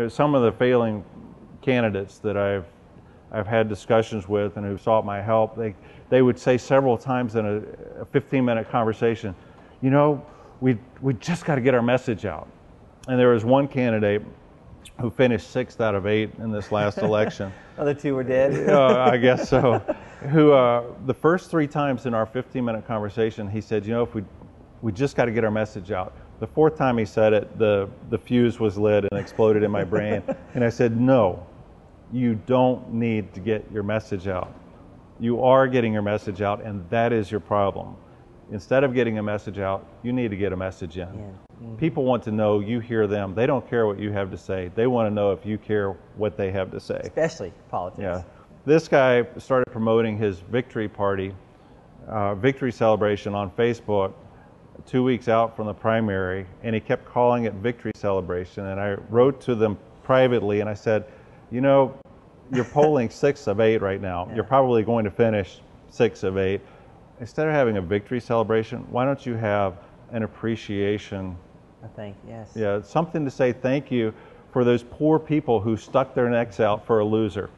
some of the failing candidates that I've had discussions with and who sought my help, they would say several times in a 15-minute conversation, we just got to get our message out. And there was one candidate who finished 6th out of 8 in this last election. Other 2 were dead? I guess so. Who the first 3 times in our 15-minute conversation, he said, if we just got to get our message out. The 4th time he said it, the fuse was lit and exploded in my brain. And I said, no, you don't need to get your message out. You are getting your message out, and that is your problem. Instead of getting a message out, you need to get a message in. Yeah. Mm-hmm. People want to know you hear them. They don't care what you have to say. They want to know if you care what they have to say. Especially politics. Yeah. This guy started promoting his victory party, victory celebration on Facebook 2 weeks out from the primary, and he kept calling it victory celebration. And I wrote to them privately, and I said, you're polling 6 of 8 right now. Yeah. You're probably going to finish 6 of 8. Instead of having a victory celebration, why don't you have an appreciation? Yes. Yeah, something to say thank you for those poor people who stuck their necks out for a loser.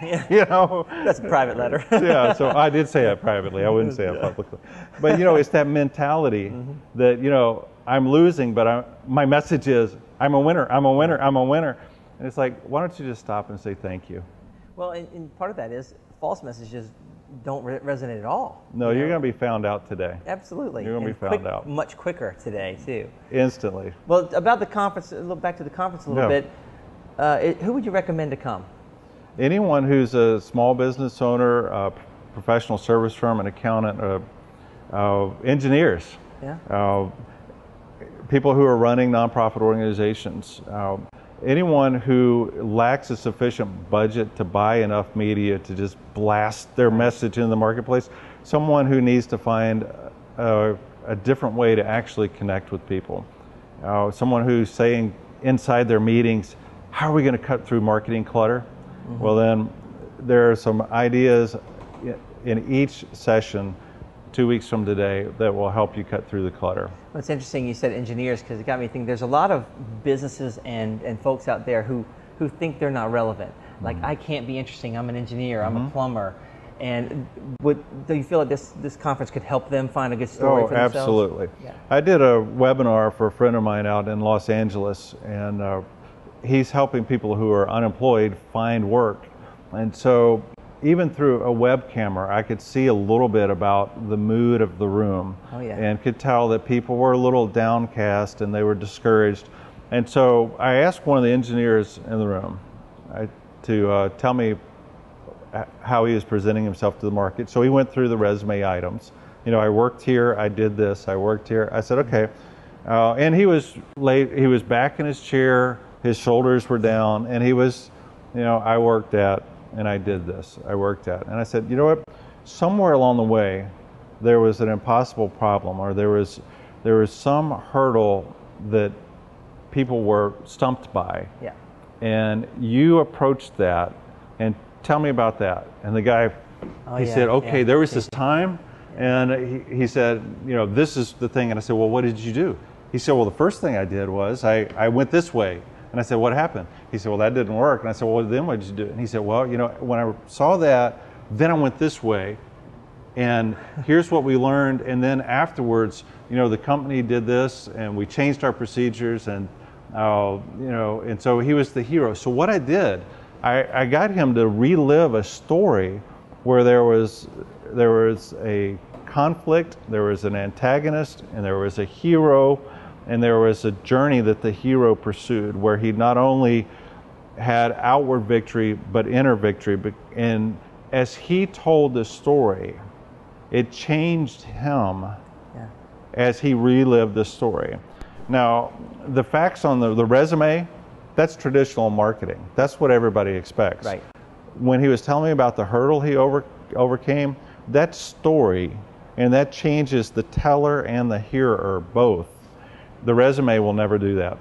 Yeah. That's a private letter. Yeah, so I did say that privately. I wouldn't say it publicly. But, it's that mentality that, I'm losing, but my message is, I'm a winner, I'm a winner, I'm a winner. And it's like, why don't you just stop and say thank you? Well, and part of that is false messages don't resonate at all. No, you're going to be found out today. Absolutely. You're going to be found out. Much quicker today, too. Instantly. Well, about the conference, look back to the conference a little bit. Who would you recommend to come? Anyone who's a small business owner, a professional service firm, an accountant, engineers, people who are running nonprofit organizations, anyone who lacks a sufficient budget to buy enough media to just blast their message in the marketplace, someone who needs to find a different way to actually connect with people, someone who's saying inside their meetings, how are we going to cut through marketing clutter? Mm-hmm. Well, then there are some ideas in each session 2 weeks from today that will help you cut through the clutter. Well, it's interesting you said engineers, because it got me thinking there's a lot of businesses and folks out there who think they're not relevant. Like, I can't be interesting, I'm an engineer, I'm a plumber. And do you feel like this conference could help them find a good story for themselves? Absolutely. Yeah. I did a webinar for a friend of mine out in Los Angeles, and he's helping people who are unemployed find work. And so even through a web camera, I could see a little bit about the mood of the room. Oh, yeah. And could tell that people were a little downcast and they were discouraged. And so I asked one of the engineers in the room to tell me how he was presenting himself to the market. So he went through the resume items. I worked here, I did this, I worked here. I said, okay. And he was late, he was back in his chair, his shoulders were down, and he was, I worked at, and I did this, I worked at. And I said, you know what, somewhere along the way, there was an impossible problem, or there was some hurdle that people were stumped by. Yeah. And you approached that, and tell me about that. And the guy, he said, okay, there was this time, and he said, this is the thing. And I said, well, what did you do? He said, well, the first thing I did was I went this way. And I said, what happened? He said, well, that didn't work. And I said, well, then what did you do? And he said, well, when I saw that, then I went this way. And here's what we learned. And then afterwards, the company did this, and we changed our procedures, and and so he was the hero. So what I did, I got him to relive a story where there was a conflict, there was an antagonist, and there was a hero, and there was a journey that the hero pursued, where he not only had outward victory but inner victory. And as he told the story, it changed him as he relived the story. Now, the facts on the resume, that's traditional marketing. That's what everybody expects. Right. When he was telling me about the hurdle he overcame, that story, and that changes the teller and the hearer both. The resume will never do that.